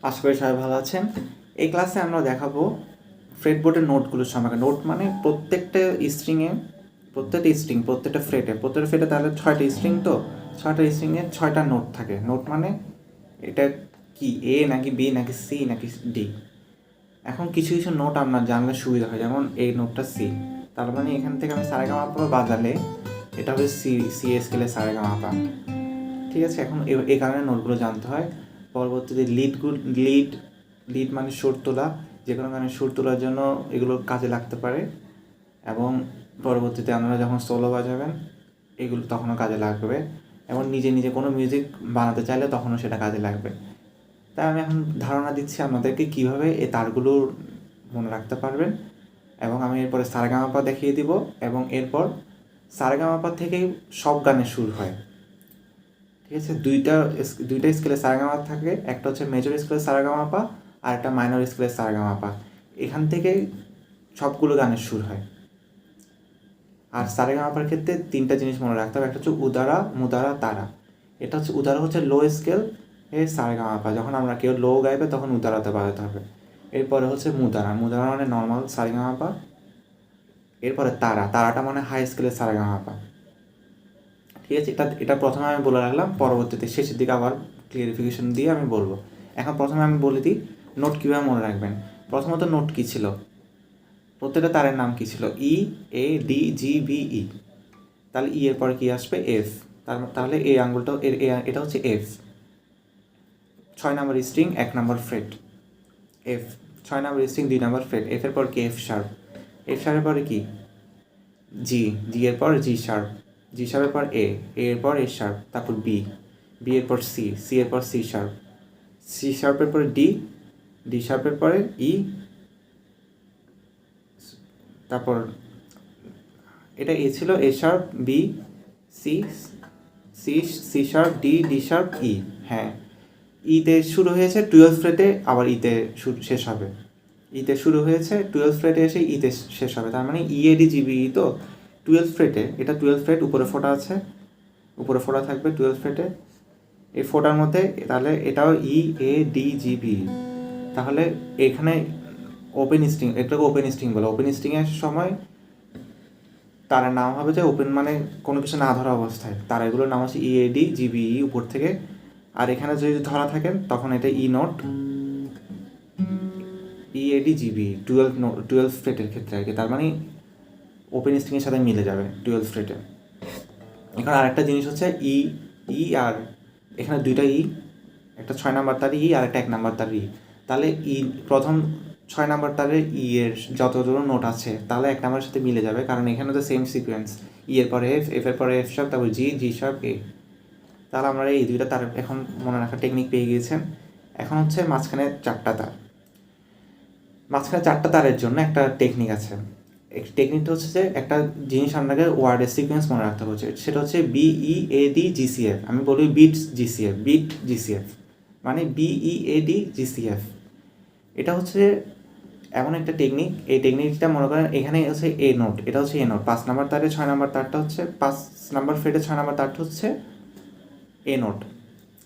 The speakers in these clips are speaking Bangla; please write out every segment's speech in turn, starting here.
আশা করি সবাই ভালো আছেন। এই ক্লাসে আমরা দেখাবো ফ্রেটবোর্ডের নোটগুলোর সম্পর্কে। নোট মানে প্রত্যেকটা স্ট্রিংয়ে, প্রত্যেকটা ফ্রেটে তাহলে 6টা স্ট্রিং, তো 6টা স্ট্রিংয়ে 6টা নোট থাকে। নোট মানে এটা কি, এ নাকি বি নাকি সি নাকি ডি। এখন কিছু কিছু নোট আপনার জানলে সুবিধা হয়, যেমন এই নোটটা সি, তার মানে এখান থেকে আমি সারেগামাপা বাজালে এটা হবে সি, সি স্কেলে সারেগামাপা। ঠিক আছে, এখন এই কারণে নোটগুলো জানতে হয়। পরবর্তীতে লিড মানে সুর তোলা, যে কোনো গানের সুর তোলার জন্য এগুলো কাজে লাগতে পারে, এবং পরবর্তীতে আপনারা যখন সোলো বাজাবেন এগুলো তখনও কাজে লাগবে, এবং নিজে নিজে কোনো মিউজিক বানাতে চাইলে তখনও সেটা কাজে লাগবে। তাই আমি এখন ধারণা দিচ্ছি আপনাদেরকে কীভাবে এই তারগুলো মনে রাখতে পারবেন, এবং আমি এরপরে সারেগামাপা দেখিয়ে দিব, এবং এরপর সারেগামাপা থেকেই সব গানের সুর হয়। ঠিক আছে, দুইটা স্কেলে সারেগামা থাকে, একটা হচ্ছে মেজর স্কেলের সারেগামাপা আর একটা মাইনর স্কেলের সারেগামাপা। এখান থেকে সবগুলো গানের সুর হয়। আর সারেগামাপার ক্ষেত্রে 3টা জিনিস মনে রাখতে হবে, একটা হচ্ছে উদারা, মুদারা, তারা। এটা হচ্ছে উদারা হচ্ছে লো স্কেল এ সারেগামাপা, যখন আমরা কেউ লো গাইবে তখন উদারাতে বাজাতে হবে। এরপরে হচ্ছে মুদারা মানে নর্মাল সারেগামাপা। এরপরে তারাটা মানে হাই স্কেলের সারেগামাপা। ঠিক আছে, এটা প্রথমে আমি বলে রাখলাম, পরবর্তীতে শেষের দিকে আবার ক্লিয়ারিফিকেশন দিয়ে আমি বলবো। এখন প্রথমে আমি বলে দিই নোট কীভাবে মনে রাখবেন। প্রথমত নোট কী ছিল, প্রত্যেকটা তারের নাম কী ছিল, ই, এ, ডি, জি, বি, ই। তাহলে ই এর পরে কী আসবে, এফ। তাহলে এই আঙ্গুলটা এটা হচ্ছে এফ। 6 নম্বর স্ট্রিং 1 নম্বর ফ্রেট এফ, 6 নম্বর স্ট্রিং 2 নম্বর ফ্রেট। এফের পর কি, এফ শার্প। এফ শার্পের পরে কি, জি এর পর জি শার্প, জি শার্পের পর এর পর এ শার্প, তারপর বি এর পর সি এর পর সি শার্প, সি শার্পের পরে ডি শার্পের পরে ই, তারপর এটা এ ছিল, A sharp, B, C, C sharp, D sharp, E. হ্যাঁ, ইতে শুরু হয়েছে 12 ফ্রেটে, আবার ইতে শেষ হবে। ইতে শুরু হয়েছে 12 ফ্রেটে এসে ইতে শেষ হবে, তার মানে ই, এ, ডি, জি, বি, ই। তো 12 ফ্রেটে, এটা 12 ফ্রেট, উপরে ফোঁটা আছে, উপরে ফোঁটা থাকবে 12 ফ্রেটে। এই ফোঁটার মধ্যে তাহলে এটাও ই, এ, ডি, জি, বি। তাহলে এখানে ওপেন স্ট্রিং, এটাকে ওপেন স্ট্রিং বলে। ওপেন স্ট্রিংয়ের সময় তারের নাম হবে যে ওপেন, মানে কোনো কিছু না ধরা অবস্থায় তারা, এগুলোর নাম হচ্ছে ই, এ, ডি, জি, বি, ই উপর থেকে। আর এখানে যদি ধরা থাকেন তখন এটা ই নোট, ই, এ, ডি, জি, বি, 12 ফ্রেটের ক্ষেত্রে আর কি। তার মানে ওপেন স্ট্রিংয়ের সাথে মিলে যাবে 12 ফ্রেটে। এখন আরেকটা জিনিস হচ্ছে ই আর এখানে 2টা ই, একটা 6 নাম্বার তার ই আর একটা 1 নাম্বার তার ই। তাহলে প্রথম 6 নাম্বার তারের ই এর যতগুলো নোট আছে তাহলে 1 নাম্বারের সাথে মিলে যাবে, কারণ এখানে তো সেম সিকোয়েন্স, ই এর পরে এফ এর পরে এফ শার্প, তারপর জি শার্প, এ। তাহলে আমরা এই 2টা তার এখন মনে রাখার টেকনিক পেয়ে গিয়েছেন। এখন হচ্ছে মাঝখানে 4টা তার। মাঝখানে 4টা তারের জন্য একটা টেকনিক আছে। টেকনিকটা হচ্ছে যে একটা জিনিস আপনাকে ওয়ার্ডের সিকোয়েন্স মনে রাখতে হচ্ছে, সেটা হচ্ছে BEAD GCF। আমি বলি বিট জিসিএফ, মানে BEAD GCF। এটা হচ্ছে এমন একটা টেকনিক, এই টেকনিকটা মনে করেন এখানে হচ্ছে এ নোট, এটা হচ্ছে এ নোট, 5 নাম্বার তারে 6 নাম্বার তারটা হচ্ছে 5 নাম্বার ফ্রেটে 6 নাম্বার তারটা হচ্ছে এ নোট।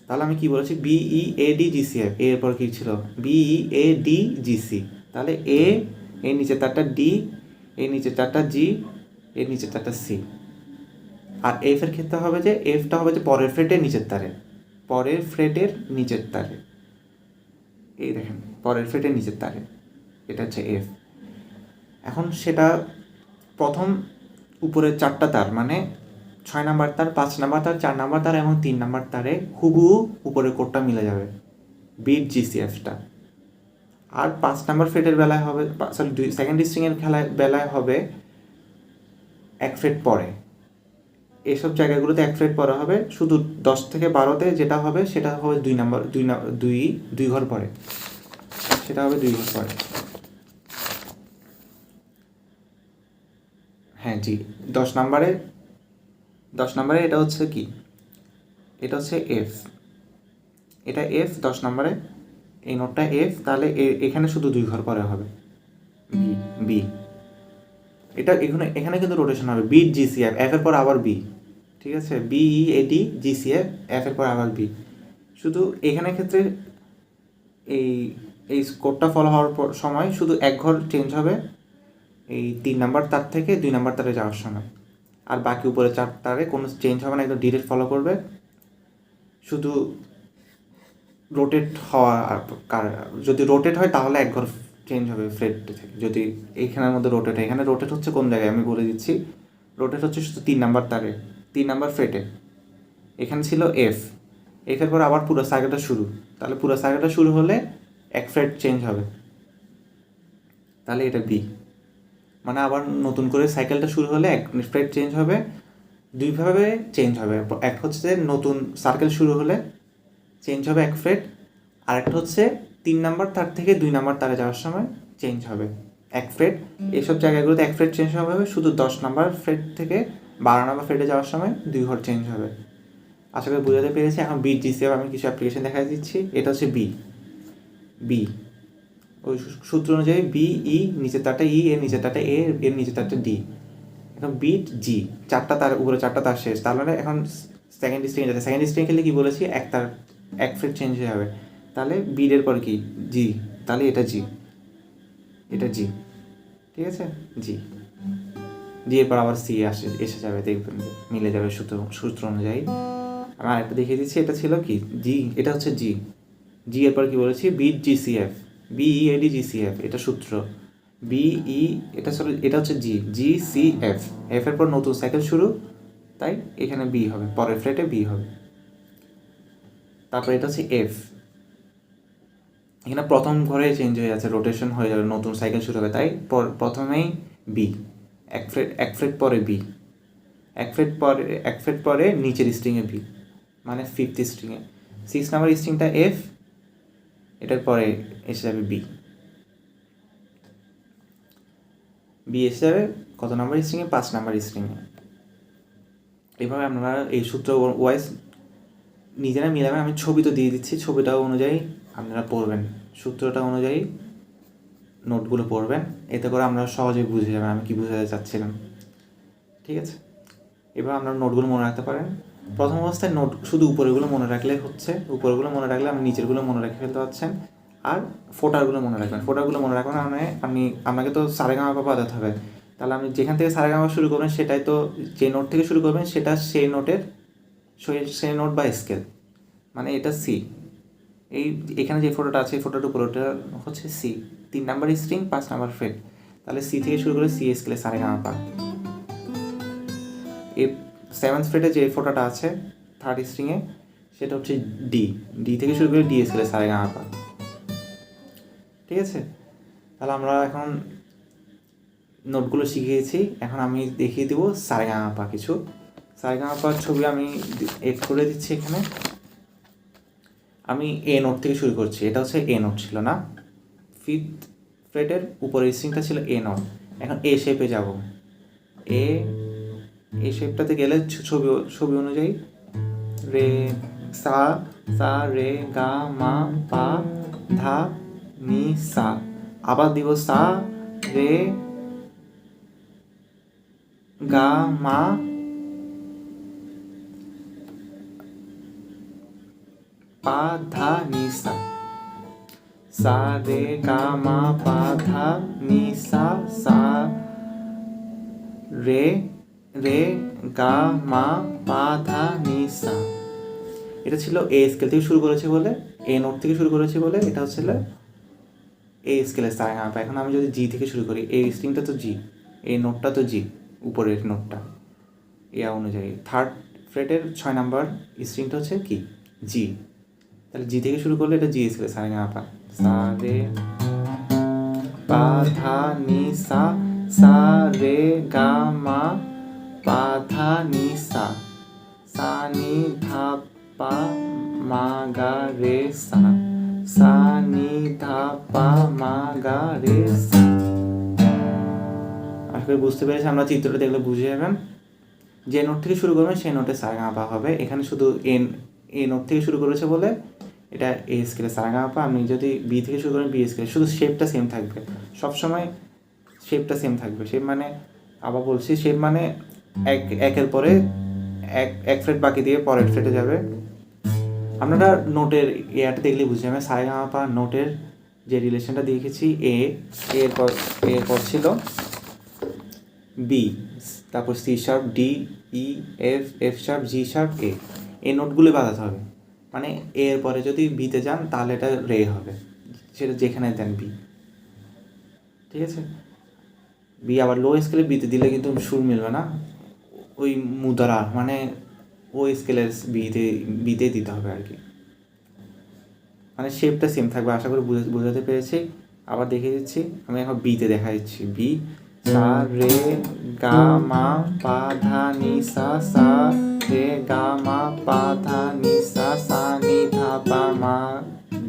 তাহলে আমি কি বলেছি, BEAD GCF, এরপর কি ছিল BEADGC। তাহলে এর নিচে তারটা ডি, এর নিচে তারটা জি, এর নিচে তারটা সি। আর এফ এর ক্ষেত্রে হবে যে এফটা হবে যে পরের ফ্রেটের নিচের তারে, এই দেখেন পরের ফ্রেটের নিচের তারে, এটা হচ্ছে এফ। এখন সেটা প্রথম উপরের 4টা তার, মানে 6 নাম্বার তার, 5 নাম্বার তার, 4 নাম্বার তার এবং 3 নাম্বার তারে হুবহু উপরের কোডটা মিলে যাবে, বিট জিসিএফটা। আর 5 নাম্বার ফ্রেটের বেলায় হবে, সরি সেকেন্ড স্ট্রিংয়ের বেলায় হবে 1 ফ্রেট পরে। এসব জায়গাগুলোতে 1 ফ্রেট পরে হবে, শুধু 10 থেকে 12তে যেটা হবে সেটা হবে 2 ঘর পরে, সেটা হবে 2 ঘর পরে। হ্যাঁ জি, 10 নাম্বারে এটা হচ্ছে কি, এটা হচ্ছে এফ, এটা এফ 10 নাম্বারে, এই নোটটা এফ। তাহলে এখানে শুধু 2 ঘর পরে হবে বি। এটা এখানে কিন্তু রোটেশন হবে, বিট জিসিএফ, এফ এর পর আবার বি। ঠিক আছে, BEAD GCF, এফ এর পর আবার বি। শুধু এখানের ক্ষেত্রে এই এই কোডটা ফলো হওয়ার সময় শুধু এক ঘর চেঞ্জ হবে এই 3 নাম্বার তার থেকে 2 নাম্বার তারে যাওয়ার সময়, আর বাকি উপরে 4 তারে কোনো চেঞ্জ হবে না, একদম ডিরেক্ট ফলো করবে। শুধু রোটেট হওয়া যদি রোটেট হয় তাহলে এক ঘর চেঞ্জ হবে ফ্রেড থেকে। যদি এইখানের মধ্যে রোটেট হয়, এখানে রোটেট হচ্ছে কোন জায়গায় আমি বলে দিচ্ছি। রোটেট হচ্ছে শুধু 3 নাম্বার তারে, 3 নাম্বার ফ্রেটে। এখানে ছিল এফের পর আবার পুরো সার্কেলটা শুরু, তাহলে পুরো সার্কেলটা শুরু হলে এক ফ্রেড চেঞ্জ হবে, তাহলে এটা বি। মানে আবার নতুন করে সাইকেলটা শুরু হলে এক ফ্রেড চেঞ্জ হবে, দুইভাবে চেঞ্জ হবে। এক হচ্ছে নতুন সার্কেল শুরু হলে চেঞ্জ হবে এক ফ্রেড, আর একটা হচ্ছে 3 নাম্বার তার থেকে 2 নাম্বার তারে যাওয়ার সময় চেঞ্জ হবে এক ফ্রেড। এইসব জায়গাগুলোতে এক ফ্রেড চেঞ্জ হবে, শুধু 10 নাম্বার ফ্রেড থেকে 12 নাম্বার ফ্রেডে যাওয়ার সময় 2 ঘর চেঞ্জ হবে। আশা করি বোঝাতে পেরেছি। এখন বি জিসিএফ আমি কিছু অ্যাপ্লিকেশন দেখা দিচ্ছি। এটা হচ্ছে বি ওই সূত্র অনুযায়ী বি ই নিচের তারটা ই, এর নিচের তারটা এ, এর নিচের তারটা ডি। এখন বিট জি, 4টা তার উপরে 4টা তার শেষ, তার মানে এখন সেকেন্ড স্ট্রিং যাচ্ছে। সেকেন্ড স্ট্রিং খেলে কি বলেছি, এক ফ্রেড চেঞ্জ হয়ে যাবে, তাহলে বিড এর পর কি জি, তাহলে এটা জি, ঠিক আছে। জি এর পর আবার সি এসে যাবে, দেখবেন মিলে যাবে সূত্র অনুযায়ী। আমি আরেকটা দেখিয়ে দিচ্ছি, এটা ছিল কি জি, এটা হচ্ছে জি এর পর কি বলেছি, বিট জিসিএফ, বিইএডি জিসিএফ, এটা সূত্র। বিই এটা হচ্ছে জিসিএফ, এফ এর পর নতুন সাইকেল শুরু, তাই এখানে বি হবে, পরের ফ্রেটে বি হবে। তারপর এটা হচ্ছে এফ, এখানে প্রথম ঘরে চেঞ্জ হয়ে যাচ্ছে, রোটেশন হয়ে যাবে, নতুন সাইকেল শুরু হবে, তাই প্রথমেই বি, এক ফ্রেট পরে বি, এক ফ্রেট পরে নিচের স্ট্রিংয়ে বি, মানে 5th স্ট্রিংয়ে। 6 নাম্বার স্ট্রিংটা এফ, এটার পরে এসে যাবে বি এসে যাবে কত নাম্বার স্ট্রিংয়ে, 5 নাম্বার স্ট্রিংয়ে। এইভাবে আপনারা এই সূত্র ওয়াইজ নিজেরা মিলাবে। আমি ছবি তো দিয়ে দিচ্ছি, ছবিটা অনুযায়ী আপনারা পড়বেন, সূত্রটা অনুযায়ী নোটগুলো পড়বেন, এতে করে আপনারা সহজেই বুঝে যাবেন আমি কি বোঝাতে চাচ্ছিলাম, ঠিক আছে। এবার আপনারা নোটগুলো মনে রাখতে পারেন। প্রথম অবস্থায় নোট শুধু উপরেগুলো মনে রাখলে হচ্ছে, উপরেগুলো মনে রাখলে আপনি নিচেরগুলো মনে রেখে ফেলতে পারছেন। আর ফোটারগুলো মনে রাখবেন, মানে আপনাকে তো সারেগামাপা বাজাতে হবে, তাহলে আপনি যেখান থেকে সারেগামা শুরু করবেন সেটাই তো, যে নোট থেকে শুরু করবেন সেটা সেই নোট বা স্কেল, মানে এটা সি। এখানে যে ফটোটা আছে এই ফটোটার উপর, ওটা হচ্ছে C, 3 number string 5 number fret, তাহলে সি থেকে শুরু করে সি স্কেলে সারেগামাপা। এই 7th ফ্রেটে যে ফটোটা আছে 3rd স্ট্রিংয়ে, সেটা হচ্ছে ডি থেকে শুরু করে ডি স্কেলে সারেগামাপা, ঠিক আছে। তাহলে আমরা এখন নোটগুলো শিখিয়েছি, এখন আমি দেখিয়ে দেবো সারেগামাপা কিছু। সারেগামাপার ছবি আমি এড করে দিচ্ছি এখানে। আমি এ নোট থেকে শুরু করছি, এটা হচ্ছে এ নোট ছিল না, 5th ফ্রেটের উপরের স্ট্রিংটা ছিল এ নোট। এখন এ শেপে যাব, এই শেপটাতে গেলে ছবি অনুযায়ী রে সা রে গা মা পা ধা নি সা, আবার দিব সা রে গা মা পা ধা নি সা, সা রে গা মা পা ধা নি সা, সা রে গা মা পা ধা নি সা। এটা ছিল এ স্কেল থেকে শুরু করেছে বলে, এ নোট থেকে শুরু করেছে বলে এটা হচ্ছিল এ স্কেলের সারেগামাপা। এখন আমি যদি জি থেকে শুরু করি, এই স্ট্রিংটা তো জি, এই নোটটা তো জি, উপরের নোটটা অনুযায়ী 3rd ফ্রেটের 6 নাম্বার স্ট্রিংটা হচ্ছে কি জি, তাহলে জি থেকে শুরু করলে এটা জি স্কেলের সারেগামাপা। সা রে পা ধা নি সা, সা রে গা মা পা ধা নি সা, সা নি ধা পা মা গা রে সা, সা নি ধা পা মা গা রে সা। আশা করি বুঝতে পেরেছি, আমরা চিত্রটা দেখলে বুঝে যাবেন। যে নোট থেকে শুরু করবেন সেই নোটে সারেগামাপা হবে। এখানে শুধু এ নোট থেকে শুরু করেছে বলে এটা এ স্কেলে সারেগামাপা। আপনি যদি বি থেকে শুরু করেন বি স্কেলে, শুধু শেপটা সেম থাকবে, সবসময় শেপটা সেম থাকবে। শেপ মানে আবার বলছি, শেপ মানে একের পরে এক ফ্রেট বাকি দিয়ে পরের ফ্রেটে যাবে। আপনারা নোটের এটা দেখলে বুঝে যাবেন সারেগামাপা নোটের যে রিলেশনটা দেখেছি এরপর ছিল বি, তারপর C sharp, D, E, F sharp, জি শার্প, এ। এই নোটগুলো বাজাতে হবে, মানে এর পরে যদি বিতে যান তাহলে এটা রে হবে, সেটা যেখানে দেন বি, ঠিক আছে। বি আবার লো স্কেলে বিতে দিলে কিন্তু সুর মিলবে না, ওই মুদারা মানে ওই স্কেলের বিতে দিতে হবে আর কি, মানে শেপটা সেম থাকবে। আশা করি বোঝাতে পেরেছি। আবার দেখিয়ে দিচ্ছি, আমি এখন বিতে দেখা দিচ্ছি। বি সা রে গা মা পা ধা নি সা, সা রে গা মা পা ধা নি সা, সা নি ধা পা মা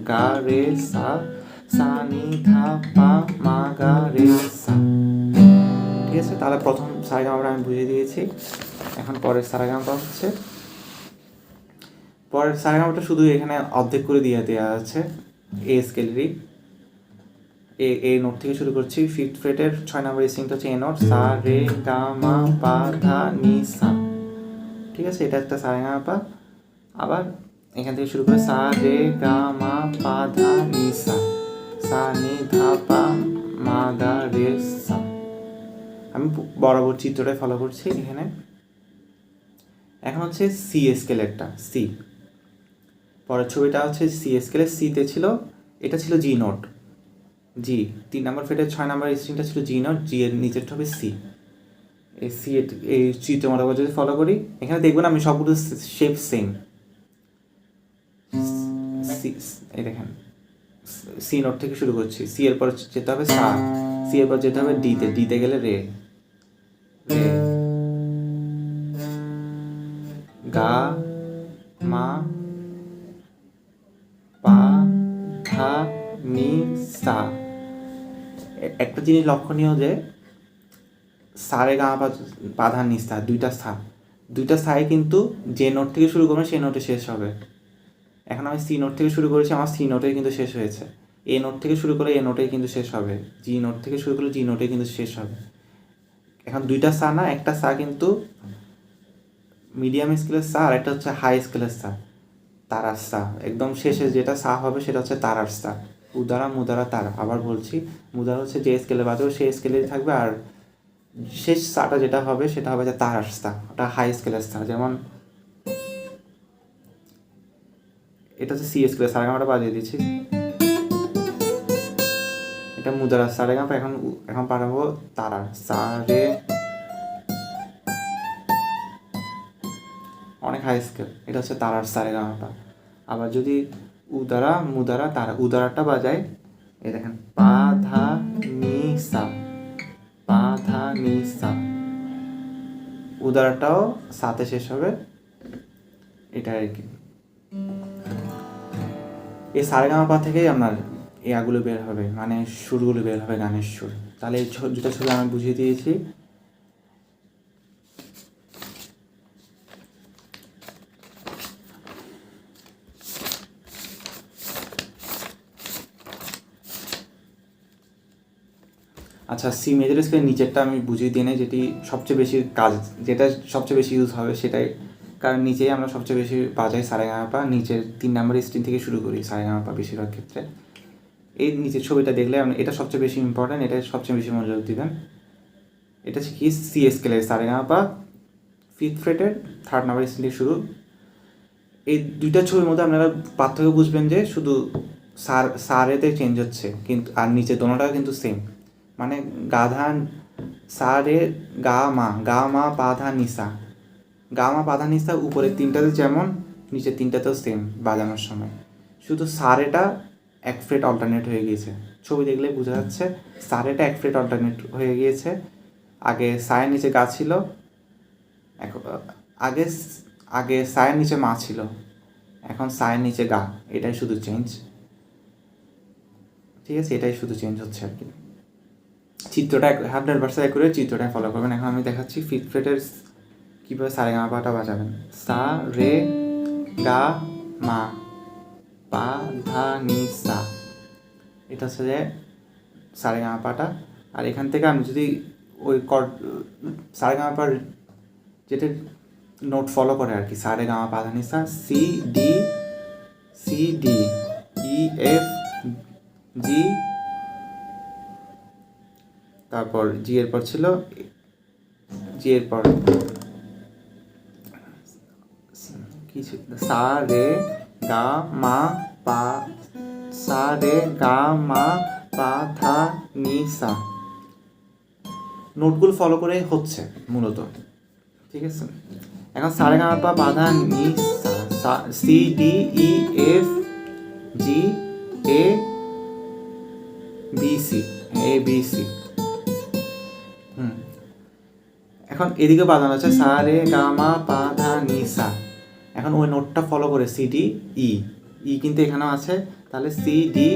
গা রে সা, সা নি ধা পা মা গা রে সা, ঠিক আছে। তাহলে প্রথম সারেগামাটা আমি বুঝিয়ে দিয়েছি। এখন পরের সারেগামাটা হচ্ছে, পরের সারেগামাটা শুধু এখানে অর্ধেক করে দিয়ে দেওয়া আছে এ স্কেলেরই। এ নোট থেকে শুরু করছি। ফিফথ ফ্রেটের 6 নম্বর স্ট্রিংটা হচ্ছে এ নোট, সা রে গা মা পা ধা নি সা, ঠিক আছে। এটা একটা সারেগামাপা। আবার এখান থেকে শুরু করে সা রে গা মা পা ধা নি সা, সা নি ধা পা মা গা রে সা। আমি বরাবর চিত্রটাই ফলো করছি এখানে। এখন হচ্ছে সি স্কেলেরটা, সি পরের ছবিটা হচ্ছে সি স্কেলের। সিতে ছিল, এটা ছিল জি নোট, জি 3 নম্বর ফ্রেটের 6 নম্বর স্ট্রিংটা ছিল জি নোট, জি এর নিচেরটা হবে সি। এই সি এই চিত্র মোটামুটি যদি ফলো করি, এখানে দেখবেন আমি সবগুলো শেপ সেম। এই দেখেন সি নোট থেকে শুরু করছি, সি এর পর যেতে হবে সা, সি এর পর যেতে হবে ডিতে, ডিতে গেলে রে, রে গা মা পা ধা নি সা। একটা জিনিস লক্ষণীয় যে সারে গা পা ধা নি সা দুইটা সাই কিন্তু যে নোট থেকে শুরু করবে সেই নোটে শেষ হবে। এখন আমি সি নোট থেকে শুরু করেছি, আমার সি নোটে কিন্তু শেষ হয়েছে। এ নোট থেকে শুরু করে এ নোটেই কিন্তু শেষ হবে, জি নোট থেকে শুরু করলে জি নোটেই কিন্তু শেষ হবে। এখন দুইটা সা না, একটা সা কিন্তু মিডিয়াম স্কেলের সা আর একটা হচ্ছে হাই স্কেলের সা, তারার সা। একদম শেষে যেটা সা হবে সেটা হচ্ছে তারার সা, উদারা মুদারা তারা। আবার বলছি, মুদারা হচ্ছে যে স্কেলে বাজাবে সেই স্কেলেই থাকবে, আর শেষ সাটা যেটা হবে সেটা হবে যে তারার সা, ওটা হাই স্কেলের সা। যেমন এটা হচ্ছে সি স্কেলের, সারেগামাটা বাজিয়ে দিচ্ছি, এটা মুদারা সারেগামা। এখন পাঠাবো তারার সা রে, অনেক হাই স্কেল, এটা হচ্ছে তারার সারেগামাটা। আবার যদি উদারা মুদারা তারা, উদারাটা বাজায় এই দেখেন পা ধা নি সা, পা ধা নি সা, উদারাটাও সাথে শেষ হবে, এটা আর কি। এই সারেগামাপা থেকেই আপনার ইয়াগুলো বের হবে, মানে সুরগুলো বের হবে, গানের সুর। তাহলে এই দুটো ছবি আমি বুঝিয়ে দিয়েছি। আচ্ছা, সি মেজর স্কেলের নিচেরটা আমি বুঝিয়ে দিই না, যেটি সবচেয়ে বেশি কাজ, যেটা সবচেয়ে বেশি ইউজ হবে সেটাই, কারণ নিচেই আমরা সবচেয়ে বেশি বাজাই সারেগামাপা। নিচের 3 নম্বর স্ট্রিং থেকে শুরু করি সারেগামাপা বেশিরভাগ ক্ষেত্রে। এই নিচের ছবিটা দেখলে এটা সবচেয়ে বেশি ইম্পর্ট্যান্ট, এটা সবচেয়ে বেশি মনোযোগ দিবেন। এটা হচ্ছে কি সি স্কেলের সারেগামাপা, ফিফথ ফ্রেটের 3rd নম্বর স্ট্রিং থেকে শুরু। এই দুইটা ছবির মধ্যে আপনারা পার্থক্য বুঝবেন যে শুধু সারেতে চেঞ্জ হচ্ছে, কিন্তু আর নিচে দোনোটা কিন্তু সেম, মানে গাধান সা রে গা মা পা ধা নিসা, গা মা পা ধা নিসা উপরের তিনটাতে যেমন নিচের তিনটাতেও সেম বাজানোর সময়, শুধু সারেটা এক ফ্রেট অল্টারনেট হয়ে গিয়েছে। ছবি দেখলে বোঝা যাচ্ছে সারেটা এক ফ্রেট অল্টারনেট হয়ে গিয়েছে। আগে সায়ের নিচে গা ছিল, আগে আগে সায়ের নিচে মা ছিল, এখন সায়ের নিচে গা, এটাই শুধু চেঞ্জ, ঠিক আছে। এটাই শুধু চেঞ্জ হচ্ছে আর কি। চিত্রটা 100% অ্যাকুরেট, চিত্রটা ফলো করবেন। এখন আমি দেখাচ্ছি ফিফথ ফ্রেটের কীভাবে সারেগামাপাটা বাজাবেন। সা রে গা মা পা ধা নি সা, এটা হচ্ছে যে সারেগামাপাটা। আর এখান থেকে আমি যদি ওই সারেগামাপার যেটা নোট ফলো করে আর কি, সা রে গা মা পা ধা নি সা, C D C D E F G, তারপর জি এর পর ছিল, জি এর পর কি ছিল, সা রে গা মা পা, সা রে গা মা পা ধা নি সা। নোটগুলো ফলো করে হচ্ছে মূলত, ঠিক আছে। এখন সা রে গা মা পা পা ধা নি সা, C D E F G A B C, A B C. এখন এদিকে বাজানো আছে সা রে গা মা পা ধা নি সা। এখন ওই নোটটা ফলো করে সি ডি ই, ই কিন্তু এখানেও আছে, তাহলে সি ডি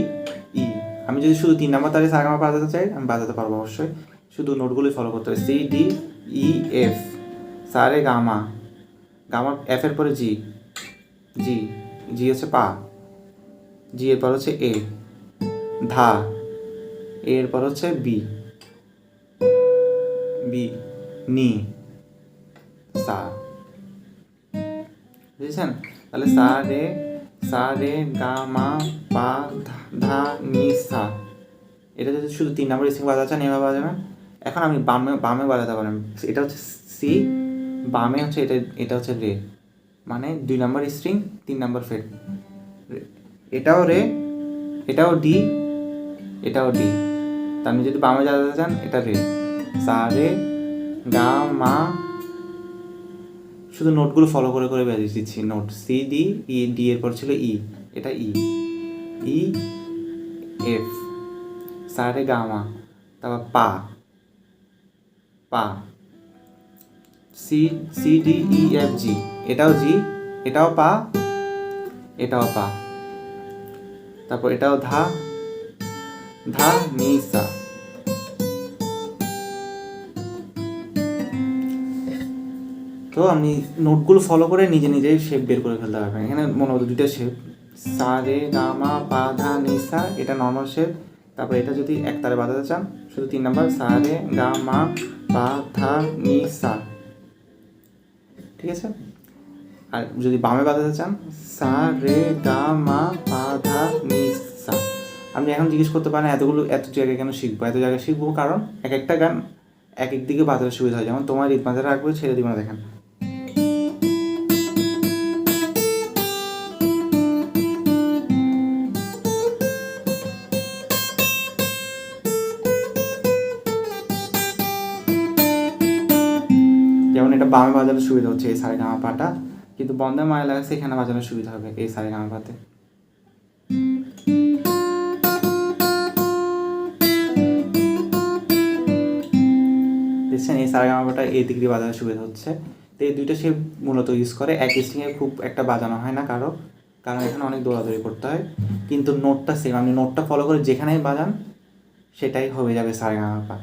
ই। আমি যদি শুধু 3 নাম্বার তাহলে সা গা মা বাজাতে চাই আমি বাজাতে পারবো অবশ্যই, শুধু নোটগুলোই ফলো করতে হবে। সি ডি ই এফ, সা রে গা মা, গা মা এফ এর পরে জি, জি জি হচ্ছে পা, জি এর পর হচ্ছে এ ধা, এ এর পর হচ্ছে বি, বি নি সা, বুঝেছেন? তাহলে সা রে গা মা পা ধা নি সা। এটা যদি শুধু 3 নম্বর স্ট্রিং বাজাচ্ছেন এভাবে বাজাবেন। এখন আমি বামে বামে বাজাতে পারেন, এটা হচ্ছে সি, বামে হচ্ছে এটা, এটা হচ্ছে রে, মানে 2 নম্বর স্ট্রিং 3 নম্বর ফ্রেট, এটাও রে, এটাও ডি, এটাও ডি। তা আমি যদি বামে বাজাতে চান এটা রে, সা রে গা মা, শুধু নোটগুলো ফলো করে করে বেরিয়ে দিচ্ছি। Note C D E, D এর পর ছিল ই, এটা ই, ই এফ, সা রে গা মা, তারপর পা, পা C, C D E F G, এটাও জি, এটাও পা, এটাও পা, তারপর এটাও ধা, ধা নি সা। তো আপনি নোটগুলো ফলো করে নিজে নিজেই শেপ বের করে ফেলতে পারবেন। এখানে মনে হতো 2টা শেপ, সা রে গা মা পা ধা নি সা, এটা নর্মাল শেপ। তারপর এটা যদি একতারে বাজাতে চান শুধু 3 নাম্বার, সা রে গা মা পা ধা নি সা, ঠিক আছে। আর যদি বামে বাজাতে চান সা রে গা মা পা ধা নি সা। আপনি এখন জিজ্ঞেস করতে পারেন এত জায়গায় কেন শিখবো, এত জায়গায় শিখবো কারণ এক একটা গান এক এক দিকে বাজানোর সুবিধা হয়। যেমন তোমার রিদ মাঝে রাখবে, ছেড়ে দিবে না, দেখেন যেমন এটা বামে বাজানোর সুবিধা হচ্ছে এই সারে গামা পাটা, কিন্তু বন্ধে মায়া লাগাচ্ছে এখানে বাজানোর সুবিধা হবে এই সারে গামা পাতে। দেখছেন এই সারে গামা পাটা এই দিক দিয়ে বাজানোর সুবিধা হচ্ছে। তো এই 2টা শেপ মূলত ইউজ করে, এক স্ট্রিংয়ে খুব একটা বাজানো হয় না কারণ এখানে অনেক দৌড়াদৌড়ি করতে হয়, কিন্তু নোটটা সেম, আপনি নোটটা ফলো করে যেখানেই বাজান সেটাই হয়ে যাবে সারে গামা পা।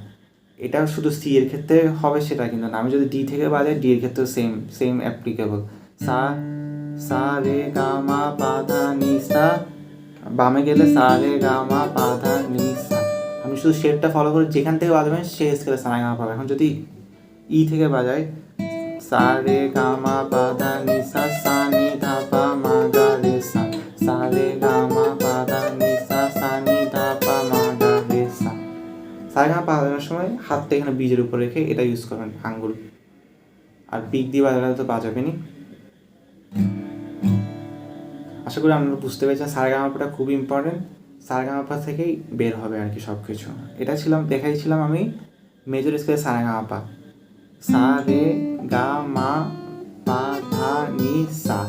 এটা শুধু সি এর ক্ষেত্রে হবে সেটা কিন্তু না, আমি যদি ডি থেকে বাজাই ডি এর ক্ষেত্রে সেম সেম অ্যাপ্লিকেবল। সা, সা রে গা মা পা ধা নি সা, বামে গেলে সা রে গা মা পা ধা নি সা। আমি শুধু শেপটা ফলো করে যেখান থেকে বাজাবেন সেই স্কেলে সা রে গা মা পাবে। এখন যদি ই থেকে বাজাই সা রে গা মা পা ধা নি সা, সা নি ধা পা মা গা রে সা, সা রে গা মা পা ধা নি সা, সা নি ধা পা মা গা রে সা। সা রে গা মা পা বাজানোর সময় হাতটা এখানে বীজের উপর রেখে এটা ইউজ করবেন, আঙ্গুল। আর পিক দিয়ে বাজালে তো বাজাবেনই। আশা করি আপনারা বুঝতে পেরেছেন সা রে গা মা পাটা খুব ইম্পর্টেন্ট, সা রে গা মা পা থেকেই বের হবে আর কি সব কিছু। এটা দেখাইছিলাম আমি মেজর স্কেলে সা রে গা মা পা, সা রে গা মা পা ধা নি সা।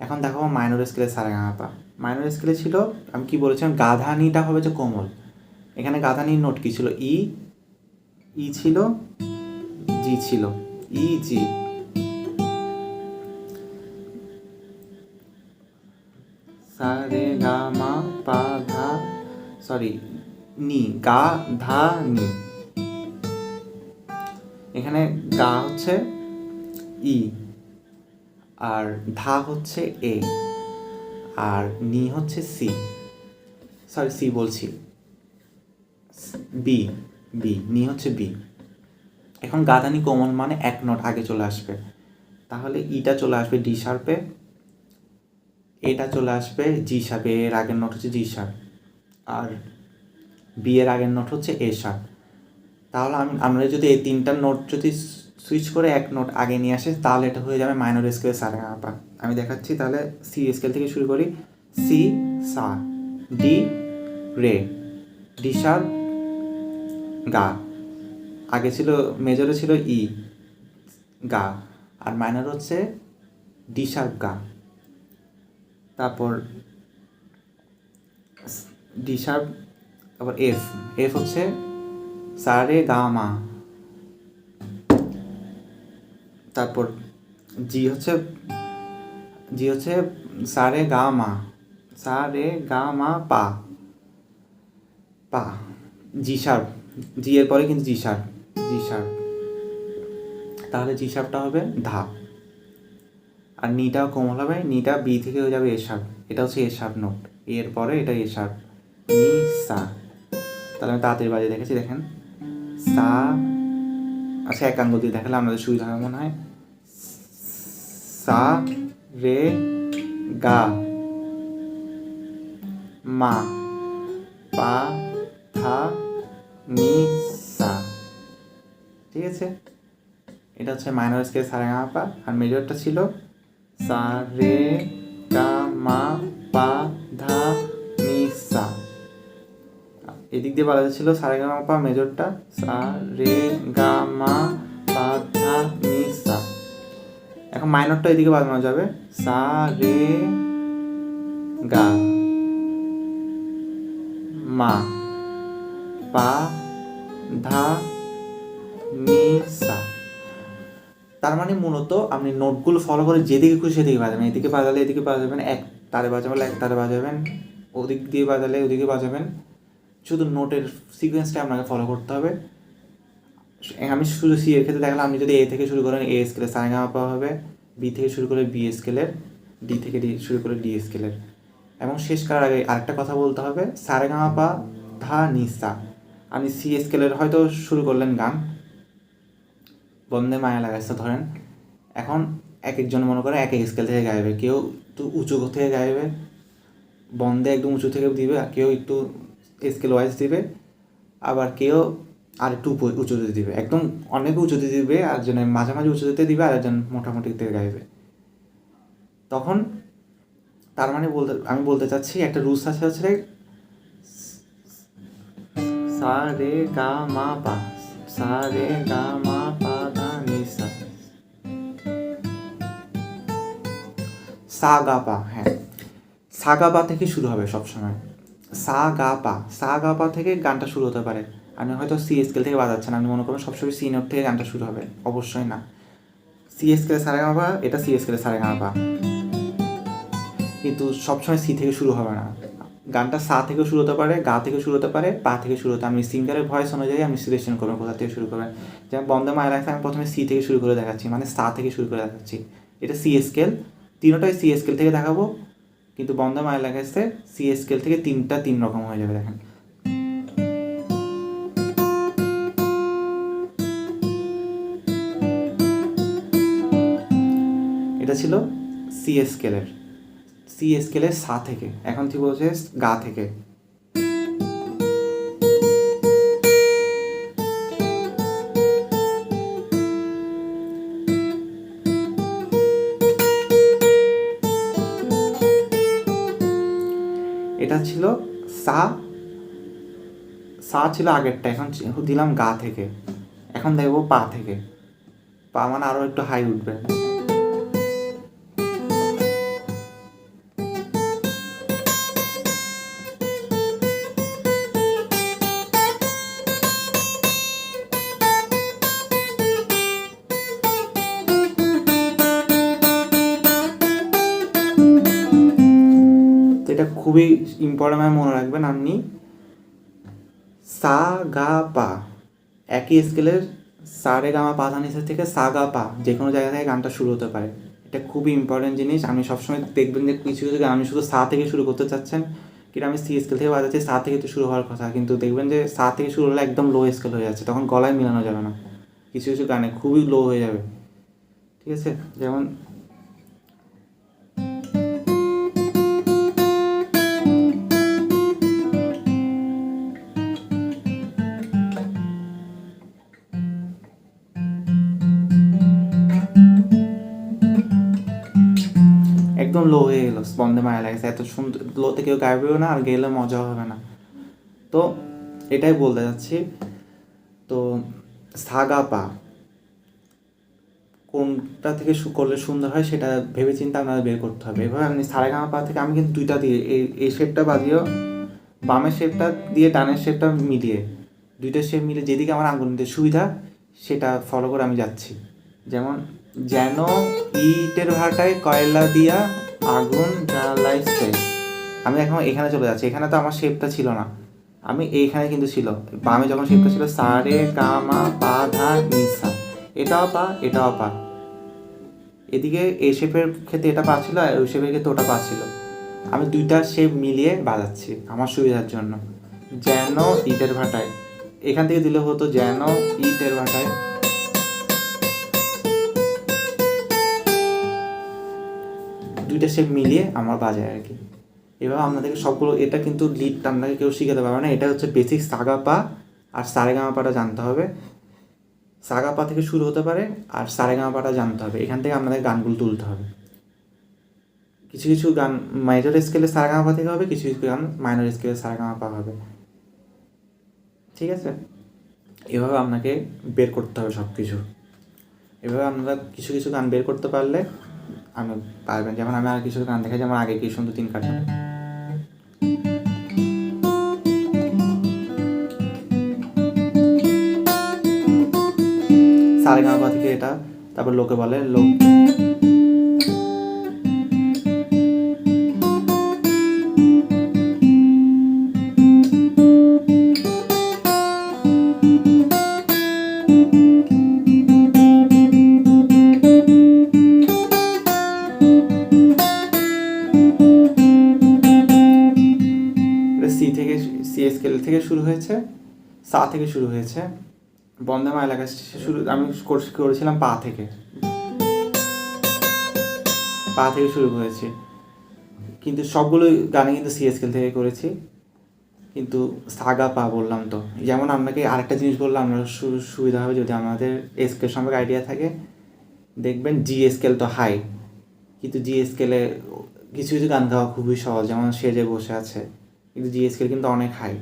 এখন দেখো মাইনর স্কেলে সা রে গা মা পা। মাইনর স্কেলে ছিল, আমি কি বলেছিলাম, গাধা নিটা হবে যে কোমল। এখানে গাধা নির নোট কি ছিল, ই, ই ছিল, জি ছিল, ই জি। সা রে গা মা পা ধা, সরি নি, গা ধা নি। এখানে গা হচ্ছে ই, আর ধা হচ্ছে এ, আর নি হচ্ছে সি, সরি সি বলছি, বি, বি নি হচ্ছে বি। এখন গাধানি কোমল মানে এক নোট আগে চলে আসবে, তাহলে ইটা চলে আসবে ডি শার্পে, এটা চলে আসবে জি শার্প, এর আগের নোট হচ্ছে জি শার্প, আর বি এর আগের নোট হচ্ছে এ শার্প। তাহলে আমরা যদি এই তিনটা নোট যদি সুইচ করে এক নোট আগে নিয়ে আসে তাহলে এটা হয়ে যাবে মাইনর স্কেল সারেগামাপা। আমি দেখাচ্ছি, তাহলে সি স্কেল থেকে শুরু করি। সি সা, ডি রে, ডি শার্প গা, আগে ছিল মেজরে ছিল ই গা, আর মাইনর হচ্ছে ডি শার্প গা। তারপর ডি শার্প, তারপর এফ, এফ হচ্ছে সা রে গা মা। তারপর জি হচ্ছে সা রে গা মা, সা রে গা মা পা, পা। জি শার্প, জি এর পরে কিন্তু জি শার্প, জি শার্প, তাহলে জি শার্পটা হবে ধা। আর নিটাও কোমল হবে, নিটা বি থেকে হয়ে যাবে এ শার্প, এটা হচ্ছে এ শার্প নোট, এর পরে এটা এ শার্প, নি সা। তাহলে আমি তাড়াতাড়ি বাজে দেখেছি, দেখেন সা, আচ্ছা একাঙ্গ দিয়ে দেখালে আপনাদের সুবিধা হবে মনে হয়। সা রে গা মা পা থা নি সা, ঠিক আছে। এটা হচ্ছে মাইনর স্কেল সারেগামাপা, আর মেজরটা ছিল সা রে গা মা পা ধা নি সা। এদিক দিয়ে বাজাতে ছিল সারেগামাপা মেজরটা সা রে গা মা পা ধা নি সা। এখন মাইনরটা এদিকে বাজানো যাবে সা রে গা মা পা ধা নি সা। তার মানে মূলত আপনি নোটগুলো ফলো করে যেদিকে খুশি সেদিকে বাজাবেন, এদিকে বাজালে এদিকে বাজাবেন, এক তারে বাজাবেন এক তারে বাজাবেন, ওদিক দিয়ে বাজালে ওদিকে বাজাবেন, শুধু নোটের সিকোয়েন্সটা আপনাকে ফলো করতে হবে। আমি শুধু সি এর ক্ষেত্রে দেখালাম, আপনি যদি এ থেকে শুরু করেন এ স্কেলের সারেগামাপা হবে, বি থেকে শুরু করে বি স্কেলের, ডি থেকে শুরু করে ডি স্কেলের। এবং শেষ করার আগে আরেকটা কথা বলতে হবে, সারেগামাপা ধা নি সা। আপনি সি স্কেলের হয়তো শুরু করলেন গান, বন্দে মায়া লাগাইছে ধরেন, এখন এক একজন মনে করে এক এক স্কেল থেকে গাইবে, কেউ একটু উঁচু থেকে গাইবে, বন্দে একদম উঁচু থেকে দিবে, আর কেউ একটু স্কেল ওয়াইজ দিবে, আবার কেউ আর একটু উঁচুতে দিবে, একদম অনেক উঁচুতে দিবে, আর একজনে মাঝামাঝি উঁচুতে দিবে, আর একজন মোটামুটিতে গাইবে। তখন তার মানে আমি বলতে চাচ্ছি একটা রুলস আছে, হচ্ছে সা রে গা মা পা, সা রে গা মা পা ধা নি সা, সা গা পা। হ্যাঁ, সা গা পা থেকে শুরু হবে সবসময়, সা গা পা, সা গা পা থেকে গানটা শুরু হতে পারে। আপনি হয়তো সি স্কেল থেকে বাজাচ্ছেন, আপনি মনে করবেন সবসময় সি নোট থেকে গানটা শুরু হবে, অবশ্যই না। সি স্কেলে সারেগামাপা, এটা সি স্কেলে সারেগামাপা, কিন্তু সবসময় সি থেকে শুরু হবে না। গানটা সা থেকে শুরু হতে পারে, গা থেকে শুরু হতে পারে, পা থেকে শুরু হতে, আপনি সিঙ্গারের ভয়েস অনুযায়ী আপনি সিলেকশন করবেন কোথা থেকে শুরু করবেন। যেমন বন্দে মায়া লাগছে, আমি প্রথমে সি থেকে শুরু করে দেখাচ্ছি, মানে সা থেকে শুরু করে দেখাচ্ছি, এটা সি স্কেল, তিনটাই সি স্কেল থেকে দেখাবো, কিন্তু বন্দে মায়া লাগাইছে সি স্কেল থেকে তিনটা তিন রকম হয়ে যাবে। দেখেন এটা ছিল সি স্কেলের সা থেকে, এখন ঠিক বলছে গা থেকে। এটা ছিল সা, সা ছিল আগেরটা, এখন দিলাম গা থেকে, এখন দেখবো পা থেকে, পা মানে আরো একটু হাই উঠবে। তো এটা খুবই ইম্পর্টেন্ট, মনে রাখবেন আপনি সা গা পা একই স্কেলের, সা রে গা মা পা ধা নি সা থেকে সা গা পা যে কোনো জায়গা থেকে গানটা শুরু হতে পারে। এটা খুবই ইম্পর্টেন্ট জিনিস। আমি সবসময় দেখবেন যে কিছু কিছু গান আমি শুধু সা থেকে শুরু করতে চাচ্ছেন, কিন্তু আমি সি স্কেল থেকে বাজাচ্ছি, সা থেকে তো শুরু হওয়ার কথা, কিন্তু দেখবেন যে সা থেকে শুরু হলে একদম লো স্কেল হয়ে যাচ্ছে, তখন গলায় মিলানো যাবে না, কিছু কিছু গানে খুবই লো হয়ে যাবে, ঠিক আছে। যেমন একদম লো হয়ে গেলো, বন্ধে মায়া লাগছে, এত সুন্দর লোতে কেউ গাইবেও না আর গেলে মজা হবে না। তো এটাই বলতে যাচ্ছি। তো সাগা পা কোনটা থেকে করলে সুন্দর হয় সেটা ভেবে চিন্তে আপনাদের বের করতে হবে। এভাবে আপনি সারেগামা পা থেকে আমি কিন্তু দুইটা দিয়ে এই শেপটা বাজিয়েও বামের শেপটা দিয়ে ডানের শেপটা মিলিয়ে দুইটা শেপ মিলে যেদিকে আমার আঙ্গুল নিতে সুবিধা সেটা ফলো করে আমি যাচ্ছি। যেমন যেন ইটের ভাটায় কয়লা দিয়া আগুন জ্বালাইছে, আমি এখন এখানে চলে যাচ্ছি। এখানে তো আমার শেপটা ছিল না, আমি এইখানে কিন্তু ছিল। বামে যখন শেপটা ছিল সা রে গা মা পা ধা নি সা, এটাও পা এটাও পা, এদিকে এই শেপের ক্ষেত্রে এটা পা ছিল আর ওই শেপের ক্ষেত্রে ওটা পা ছিল। আমি দুইটা শেপ মিলিয়ে বাজাচ্ছি আমার সুবিধার জন্য। যেন ইটের ভাটায়, এখান থেকে দিলে হতো যেন ইটের ভাটায়, দুইটা শেপ মিলিয়ে আমার বাজায় আর কি। এভাবে আপনাদেরকে সবগুলো, এটা কিন্তু লিড আপনাকে কেউ শিখাতে পারবে না, এটা হচ্ছে বেসিক সাগা পা আর সারেগামা পাটা জানতে হবে। সাগা পা থেকে শুরু হতে পারে আর সারেগামা পাটা জানতে হবে, এখান থেকে আপনাদের গানগুলো তুলতে হবে। কিছু কিছু গান মেজর স্কেলে সারেগামা পা থেকে হবে, কিছু কিছু গান মাইনর স্কেলে সারেগামা পা হবে, ঠিক আছে? এভাবে আপনাকে বের করতে হবে সব কিছু। এভাবে আপনারা কিছু কিছু গান বের করতে পারলে আমি পারবেন। যেমন আমি আর কিছু গান দেখাই, যেমন আগে কি সুন্দর তিন কাটা, সারেগামা থেকে এটা, তারপর লোকে বলে লোক, সি থেকে সি স্কেল থেকে শুরু হয়েছে, সা থেকে শুরু হয়েছে, বন্ধে মা এলাকা শুরু আমি করেছিলাম পা থেকে, পা থেকে শুরু করেছি। কিন্তু সবগুলো গানে কিন্তু সি স্কেল থেকে করেছি, কিন্তু সাগা পা বললাম। তো যেমন আপনাকে আরেকটা জিনিস বললাম, আপনার সুবিধা হবে যদি আমাদের স্কেল সম্পর্কে আইডিয়া থাকে। দেখবেন জি স্কেল তো হাই, কিন্তু জি স্কেলে কিছু কিছু গান গাওয়া খুবই সহজ, যেমন সে যে বসে আছে, কিন্তু জি স্কেল কিন্তু অনেক হাই।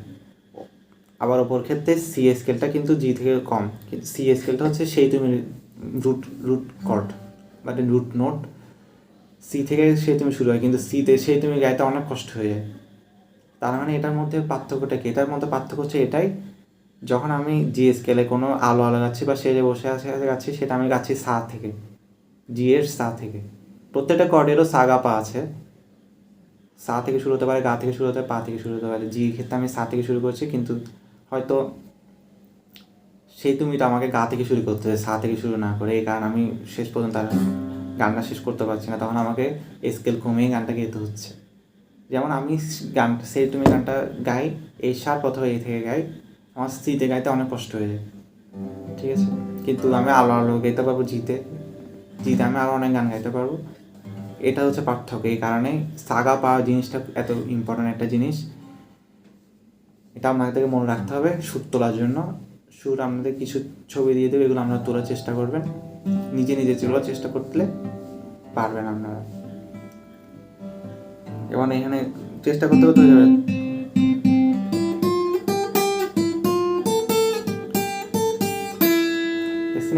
আবার ওপর ক্ষেত্রে সি স্কেলটা কিন্তু জি থেকে কম, কিন্তু সি স্কেলটা হচ্ছে সেই তুমি রুট রুট কর্ড মানে রুট নোট, সি থেকে সেই তুমি শুরু হয়, কিন্তু সিতে সেই তুমি গাইতে অনেক কষ্ট হয়ে যায়। তার মানে এটার মধ্যে পার্থক্যটা কি? এটার মধ্যে পার্থক্য হচ্ছে এটাই, যখন আমি জি স্কেলে কোনো আলো আলো গাচ্ছি বা সে যে বসে আছে গাচ্ছি, সেটা আমি গাচ্ছি সা থেকে, জি এর সা থেকে। প্রত্যেকটা কর্ডেরও সাগা পা আছে, সা থেকে শুরু হতে পারে, গা থেকে শুরু হতে পারে, পা থেকে শুরু হতে পারে। জি ক্ষেত্রে আমি সা থেকে শুরু করছি, কিন্তু হয়তো সেই তুমিটা আমাকে গা থেকে শুরু করতে হবে, সা থেকে শুরু না করে, এই কারণে আমি শেষ পর্যন্ত আর গানটা শেষ করতে পারছি না, তখন আমাকে স্কেল কমিয়ে গানটা গাইতে হচ্ছে। যেমন আমি গানটা সেই তুমি গানটা গাই এই সার প্রথমে এই থেকে গাই, আমার সিতে গাইতে অনেক কষ্ট হয়ে যায়, ঠিক আছে? কিন্তু আমি আলো আলো গাইতে পারবো জিতে, জিতে আমি আরও অনেক গান গাইতে পারবো। এটা হচ্ছে পার্থক্য। এই কারণে সাগা পাওয়া জিনিসটা এত ইম্পর্ট্যান্ট একটা জিনিস, এটা আপনাদেরকে মনে রাখতে হবে সুর তোলার জন্য। সুর আপনাদের কিছু ছবি দিয়ে দেবে, এগুলো আপনারা তোলার চেষ্টা করবেন, নিজে নিজে তোলার চেষ্টা করলে পারবেন আপনারা। এবং এখানে চেষ্টা করতে করতে হয়ে যাবে।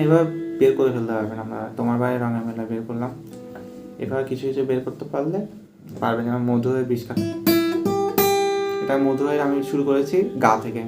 এভাবে বের করে ফেলতে পারবেন আপনারা। তোমার বাইরে রঙের মেলা বের করলাম, এভাবে কিছু কিছু বের করতে পারলে পারবেন। যেমন মধু হয়ে বিষ খান, এটা মধু হয়ে আমি শুরু করেছি গা থেকে।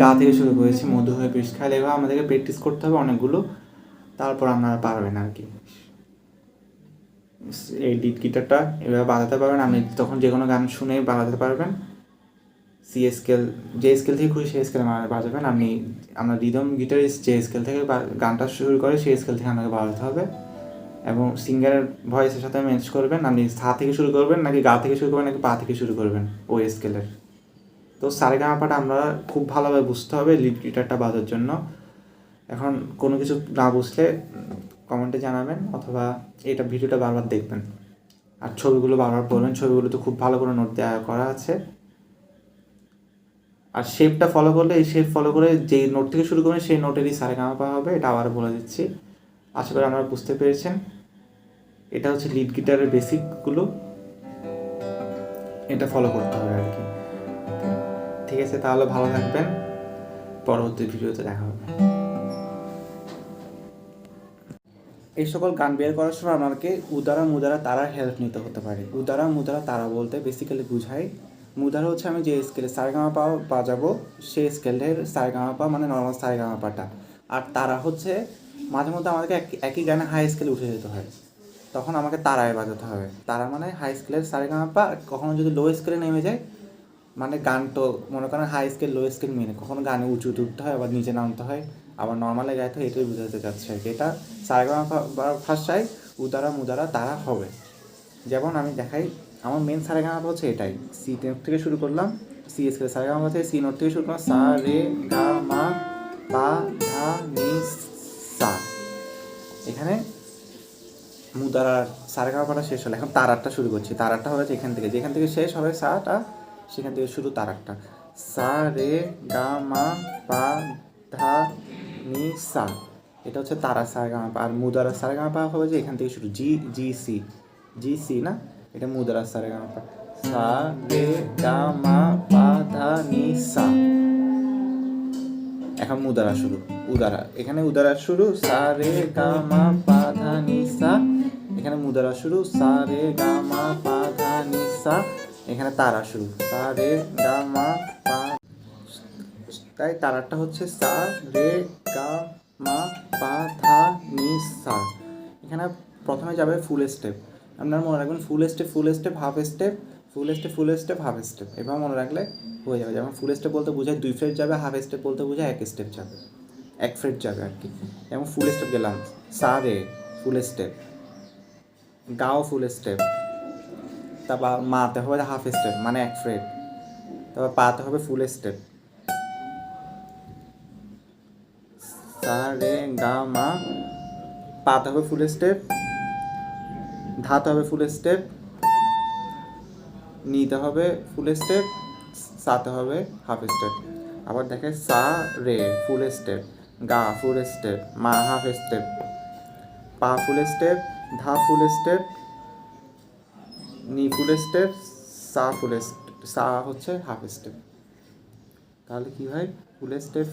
গা থেকে শুরু করেছি মধু হয়ে বিষ খাইলে। এবার আমাদেরকে প্র্যাকটিস করতে হবে অনেকগুলো, তারপর আপনারা পারবেন আর কি। এই লিড গিটারটা এভাবে বাজাতে পারবেন, আপনি তখন যে কোনো গান শুনে বাজাতে পারবেন। সি স্কেল, যে স্কেল থেকে খুশি সেই স্কেলে বাজাবেন। আপনি আপনার রিদম গিটারিস্ট যে স্কেল থেকে গানটা শুরু করে সেই স্কেল থেকে আপনাকে বাজাতে হবে, এবং সিঙ্গারের ভয়েসের সাথে ম্যাচ করবেন। আপনি সা থেকে শুরু করবেন নাকি গা থেকে শুরু করবেন নাকি পা থেকে শুরু করবেন ওই স্কেলের। তো সারেগামাপাটা আমরা খুব ভালোভাবে বুঝতে হবে লিড গিটারটা বাজার জন্য। এখন কোনো কিছু না বুঝলে কমেন্টে জানাবেন, অথবা এটা ভিডিওটা বারবার দেখবেন আর ছবিগুলো বারবার পড়বেন। ছবিগুলো তো খুব ভালো করে নোট দেওয়া করা আছে। আর শেপটা ফলো করলে, এই শেপ ফলো করে যেই নোট থেকে শুরু করবেন সেই নোটেরই সারেগামাপা হবে, এটা আবার বলে দিচ্ছি। আশা করি আপনারা বুঝতে পেরেছেন। এটা হচ্ছে লিড গিটারের বেসিকগুলো, এটা ফলো করতে হবে আর কি। ঠিক আছে, তাহলে ভালো থাকবেন, পরবর্তী ভিডিওতে দেখা হবে। এই সকল গান বের করার সময় আপনাকে উদারা মুদারা তারার হেল্প নিতে হতে পারে। উদারা মুদারা তারা বলতে বেসিক্যালি বুঝাই, মুদারা হচ্ছে আমি যে স্কেলে সারেগামাপা বাজাবো সেই স্কেলের সারেগামাপা মানে নর্মাল সারেগামাপাটা, আর তারা হচ্ছে মাঝে মধ্যে আমাদেরকে একই গানে হাই স্কেলে উঠে যেতে হয়, তখন আমাকে তারায় বাজাতে হবে। তারা মানে হাই স্কেলের সারেগামাপা। কখনো যদি লো স্কেলে নেমে যায়, মানে গান তো মনে করেন হাই স্কেল লো স্কেল মিলে কখনো গানে উঁচুতে উঠতে হয়, আবার নিচে নামতে হয়, আবার নর্মালে গাইতে হয়, এটাই বোঝাতে চাচ্ছে আর কি। এটা সারেগামা ভাষায় উদারা মুদারা তারা হবে। যেমন আমি দেখাই, আমার মেন সারেগামা হচ্ছে এটাই, সি নোট থেকে শুরু করলাম, সি স্কেল সারেগামা হচ্ছে সি নোট থেকে শুরু করলাম, সা রে গা মা পা ধা নি সা। এখানে মুদারার সারেগামাপাটা শেষ হলো, এখন তারারটা শুরু করছি। তারারটা হবে যেখান থেকে, যেখান থেকে শেষ হবে সাটা, সেখান থেকে শুরু তারারটা। সা রে গা মা পা ধা নি সা, এটা হচ্ছে তারা সারেগামাপা। আর মুদারার সারেগামাপা হবে যে এখান থেকে শুরু, জি জি সি, জি সি না, এটা মুদারার সারেগামাপা। সা রে গা মা পা ধা নি সা। এখন মুদারা শুরু, উদারা, এখানে উদারা শুরু, সা রে গা মা পা ধা নি সা। এখানে মুদারা শুরু, সা রে গা মা পা ধা নি সা। এখানে তারা শুরু, সা রে গা মা পা। তাই তারাটা হচ্ছে সা রে গা মা পা ধা নি সা। এখানে প্রথমে যাবে ফুল স্টেপ। আপনারা মনে রাখবেন ফুল স্টেপ হাফ স্টেপ, ফুল স্টেপ হাফ স্টেপ, এবার মনে রাখলে হয়ে যাবে। যেমন ফুল স্টেপ বলতে বোঝায় 2 ফ্রেট যাবে, হাফ স্টেপ বলতে বোঝায় 1 স্টেপ যাবে, 1 ফ্রেট যাবে আর কি। যেমন ফুল স্টেপ গেলাম, সা রে ফুল স্টেপ, গাও ফুল স্টেপ, তারপর মাতে হবে হাফ স্টেপ মানে 1 ফ্রেট, তারপর পাতে হবে ফুল স্টেপ, সা রে গা মা, পাতে হবে ফুল স্টেপ, ধাতে হবে ফুল স্টেপ, নিতে হবে ফুল স্টেপ, সাতে হবে হাফ স্টেপ। আবার দেখে সা রে ফুল স্টেপ, গা ফুল স্টেপ, মা হাফ স্টেপ, পা ফুল স্টেপ, ধা ফুল স্টেপ, নি ফুল স্টেপ, সা ফুল স্টেপ, সা হচ্ছে হাফ স্টেপ। তাহলে কি হয়, ফুল স্টেপ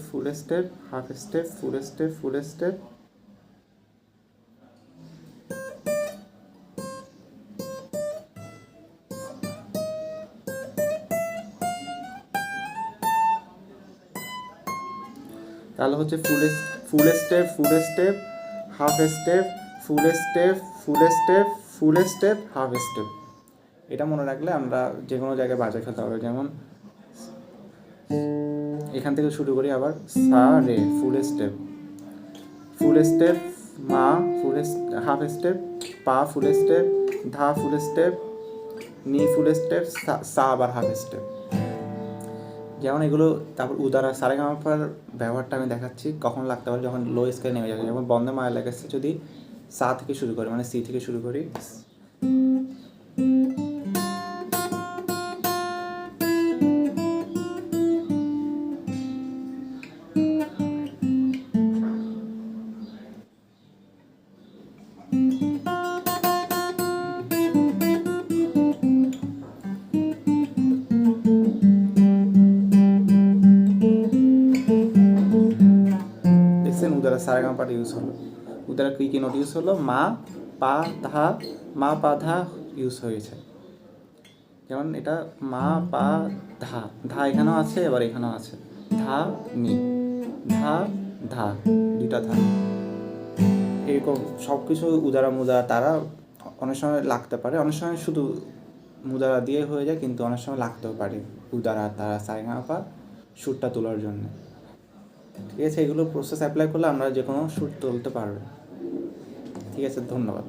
হাফ স্টেপ ফুল স্টেপ ফুল স্টেপ। তাহলে হচ্ছে ফুল স্টেপ হাফ স্টেপ ফুল স্টেপ হাফ স্টেপ। এটা মনে রাখলে আমরা যে কোনো জায়গায় বাজায় খেলতে হবে। যেমন এখান থেকে শুরু করি, আবার সা রে ফুল স্টেপ মা ফুল হাফ স্টেপ, পা ফুল স্টেপ, ধা ফুল স্টেপ, নি ফুল স্টেপ, সা আবার হাফ স্টেপ। যেমন এগুলো। তারপর উদারা সারেগামাপার ব্যবহারটা আমি দেখাচ্ছি কখন লাগতে পারে, যখন লো স্কেলে নেমে যাবে। যেমন বন্দে মায়া গেছে যদি সা থেকে শুরু করি, মানে সি থেকে শুরু করি, উদারা সারেগামাপাটা ইউজ হলো। উদারা কি নোট ইউজ হলো, মা পা ধা ইউজ হয়েছে। যেমন এটা মা পা ধা এখানেও আছে, এবার এখানেও আছে, ধা নি, ধা দুইটা ধা। এরকম সব কিছু উদারা মুদারা তারা অনেক সময় লাগতে পারে, অনেক সময় শুধু মুদারা দিয়ে হয়ে যায়, কিন্তু অনেক সময় লাগতেও পারে উদারা তারা সারেগামাপা সুরটা তোলার জন্য। ঠিক আছে, এগুলো প্রসেস অ্যাপ্লাই করলে আমরা যে কোনো সুর তুলতে পারবো। ঠিক আছে, ধন্যবাদ।